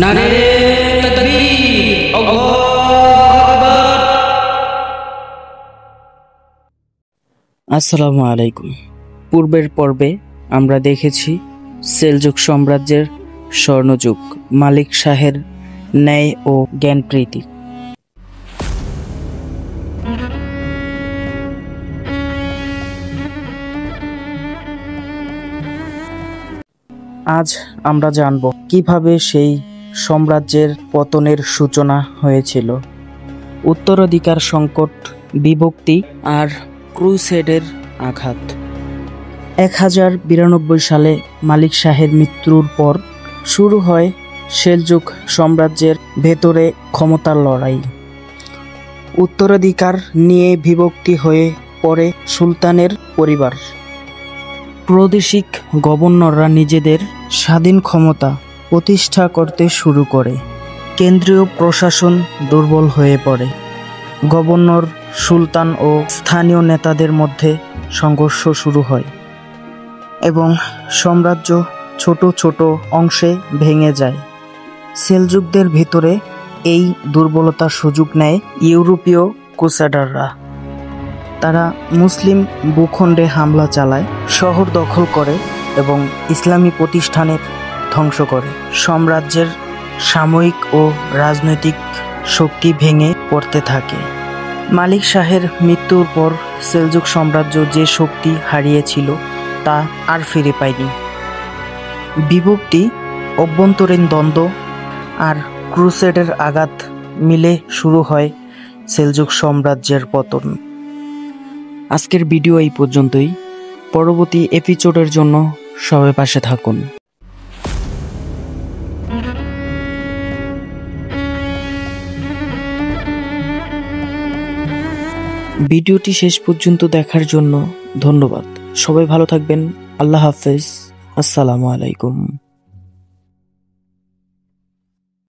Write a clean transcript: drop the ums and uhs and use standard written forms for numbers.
নারে তাকবীর, আল্লাহু আকবার। আসসালামু আলাইকুম। পূর্বের পর্বে আমরা দেখেছি সেলজুক সাম্রাজ্যের স্বর্ণযুগ, মালিক শাহের ন্যায় ও জ্ঞানপ্রীতি। আজ আমরা জানব কিভাবে সেই সাম্রাজ্যের পতনের সূচনা হয়েছিল। উত্তরাধিকার সংকট, বিভক্তি আর ক্রুসেডের আঘাত। 1092 সালে মালিক শাহের মৃত্যুর পর শুরু হয় সেলজুক সাম্রাজ্যের ভেতরে ক্ষমতার লড়াই। উত্তরাধিকার নিয়ে বিভক্তি হয়ে পড়ে সুলতানের পরিবার। প্রাদেশিক গভর্নররা নিজেদের স্বাধীন ক্ষমতা প্রতিষ্ঠা করতে শুরু করে। কেন্দ্রীয় প্রশাসন দুর্বল হয়ে পড়ে। গভর্নর, সুলতান ও স্থানীয় নেতাদের মধ্যে সংঘর্ষ শুরু হয় এবং সাম্রাজ্য ছোট ছোট অংশে ভেঙে যায়। সেলজুকদের ভিতরে এই দুর্বলতার সুযোগ নেয় ইউরোপীয় ক্রুসেডাররা। তারা মুসলিম ভূখণ্ডে হামলা চালায়, শহর দখল করে এবং ইসলামী প্রতিষ্ঠানের ধ্বংস করে। সাম্রাজ্যের সামরিক ও রাজনৈতিক শক্তি ভেঙে পড়তে থাকে। মালিক শাহের মৃত্যুর পর সেলজুক সাম্রাজ্য যে শক্তি হারিয়েছিল তা আর ফিরে পায়নি। বিভক্তি, অভ্যন্তরীণ দ্বন্দ্ব আর ক্রুসেডের আঘাত মিলে শুরু হয় সেলজুক সাম্রাজ্যের পতন। আজকের ভিডিও এই পর্যন্তই। পরবর্তী এপিসোডের জন্য সবাই পাশে থাকুন। ভিডিওটি শেষ পর্যন্ত দেখার জন্য ধন্যবাদ। সবাই ভালো থাকবেন। আল্লাহ হাফেজ। আসসালামু আলাইকুম।